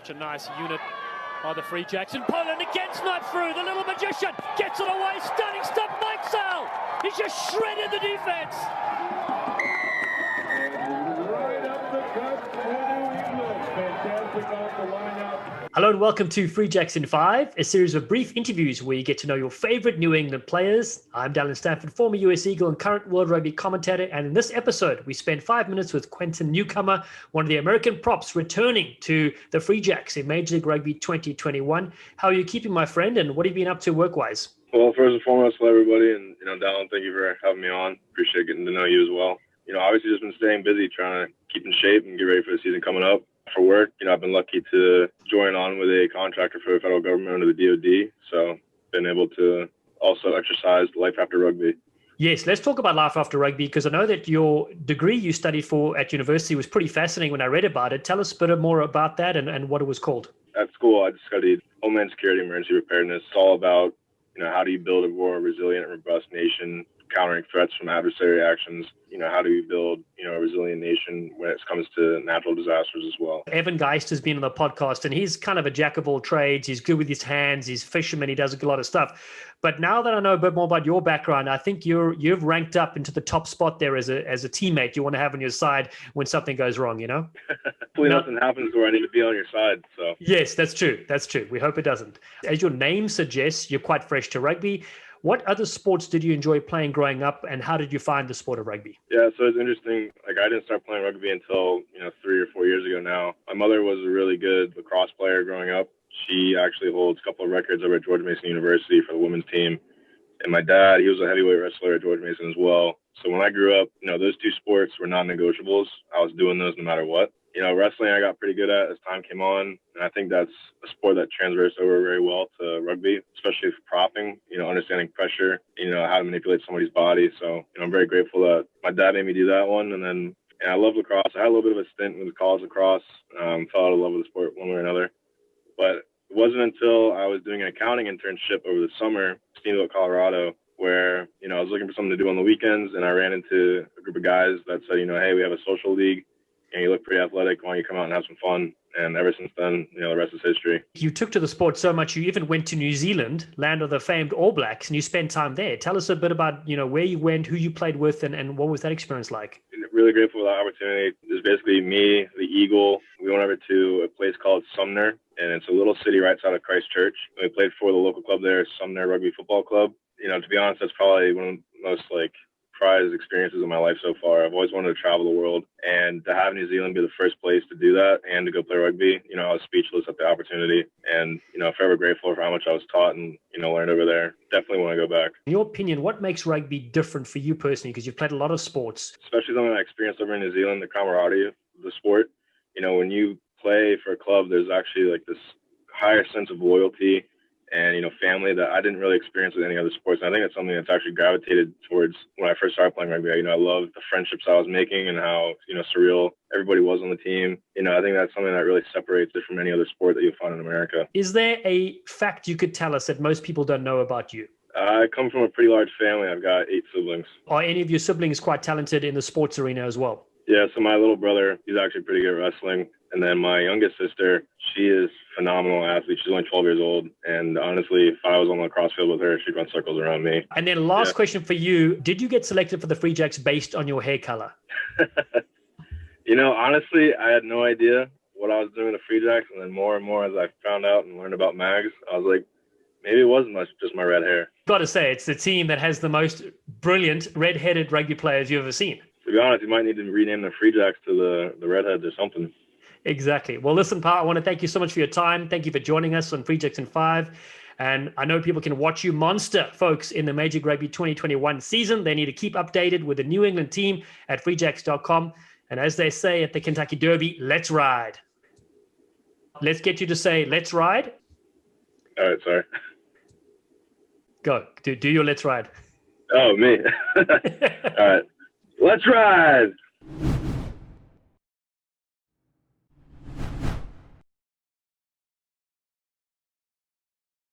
Such a nice unit by the Free Jacks. And Poland again sniped through. The little magician gets it away. Stunning stuff. Mike Sale. He's just shredded the defense. Right up the gut for New England. Fantastic off the lineup. Hello and welcome to Free Jacks in 5, a series of brief interviews where you get to know your favorite New England players. I'm Dallin Stanford, former US Eagle and current World Rugby commentator. And in this episode, we spend 5 minutes with Quentin, Newcomer, one of the American props returning to the Free Jacks in Major League Rugby 2021. How are you keeping, my friend? And what have you been up to work-wise? Well, first and foremost, hello everybody. And, Dallin, thank you for having me on. Appreciate getting to know you as well. Obviously just been staying busy, trying to keep in shape and get ready for the season coming up. For work, I've been lucky to join on with a contractor for the federal government under the DoD, so been able to also exercise life after rugby. Yes, let's talk about life after rugby, because I know that your degree you studied for at university was pretty fascinating when I read about it. Tell us a bit more about that and what it was called. At school, I studied Homeland Security and Emergency Preparedness. It's all about, how do you build a more resilient and robust nation, countering threats from adversary actions. How do we build, a resilient nation when it comes to natural disasters as well? Evan Geist has been on the podcast, and he's kind of a jack of all trades. He's good with his hands. He's a fisherman. He does a lot of stuff. But now that I know a bit more about your background, I think you've ranked up into the top spot there as a teammate you want to have on your side when something goes wrong, Hopefully nothing happens where I need to be on your side. So yes, that's true. That's true. We hope it doesn't. As your name suggests, you're quite fresh to rugby. What other sports did you enjoy playing growing up, and how did you find the sport of rugby? Yeah, so it's interesting. I didn't start playing rugby until, 3 or 4 years ago now. My mother was a really good lacrosse player growing up. She actually holds a couple of records over at George Mason University for the women's team. And my dad, he was a heavyweight wrestler at George Mason as well. So when I grew up, those two sports were non-negotiables. I was doing those no matter what. Wrestling I got pretty good at as time came on. And I think that's a sport that transfers over very well to rugby, especially for propping, understanding pressure, how to manipulate somebody's body. So, I'm very grateful that my dad made me do that one. And I love lacrosse. I had a little bit of a stint with college lacrosse. Fell out of love with the sport one way or another. But it wasn't until I was doing an accounting internship over the summer, Steamboat, Colorado, where, I was looking for something to do on the weekends. And I ran into a group of guys that said, hey, we have a social league. And you look pretty athletic. Why don't you come out and have some fun? And ever since then, the rest is history. You took to the sport so much, you even went to New Zealand, land of the famed All Blacks, and you spent time there. Tell us a bit about, where you went, who you played with, and what was that experience like? Really grateful for that opportunity. It was basically me, the Eagle. We went over to a place called Sumner, and it's a little city right outside of Christchurch. We played for the local club there, Sumner Rugby Football Club. To be honest, that's probably one of the most prized experiences of my life so far. I've always wanted to travel the world, and to have New Zealand be the first place to do that and to go play rugby, I was speechless at the opportunity, and forever grateful for how much I was taught and learned over there. Definitely want to go back. In your opinion, what makes rugby different for you personally? Because you've played a lot of sports, especially something I experienced over in New Zealand, the camaraderie of the sport. When you play for a club, there's actually this higher sense of loyalty and, family that I didn't really experience with any other sports. And I think that's something that's actually gravitated towards when I first started playing rugby. I loved the friendships I was making and how, surreal everybody was on the team. I think that's something that really separates it from any other sport that you'll find in America. Is there a fact you could tell us that most people don't know about you? I come from a pretty large family. I've got 8 siblings. Are any of your siblings quite talented in the sports arena as well? Yeah, so my little brother, he's actually pretty good at wrestling. And then my youngest sister, she is a phenomenal athlete. She's only 12 years old. And honestly, if I was on the lacrosse field with her, she'd run circles around me. And then last question for you. Did you get selected for the Free Jacks based on your hair color? Honestly, I had no idea what I was doing in the Free Jacks. And then more and more as I found out and learned about Mags, I was like, maybe it wasn't just my red hair. Got to say, it's the team that has the most brilliant red-headed rugby players you've ever seen. To be honest, you might need to rename the Free Jacks to the Redheads or something. Exactly. Well, listen, Pa, I want to thank you so much for your time. Thank you for joining us on Free Jacks in 5. And I know people can watch you monster, folks, in the Major League Rugby 2021 season. They need to keep updated with the New England team at freejacks.com. And as they say at the Kentucky Derby, let's ride. Let's get you to say, let's ride. All right, sorry. Go. Do your let's ride. Oh, me. All right. Let's ride.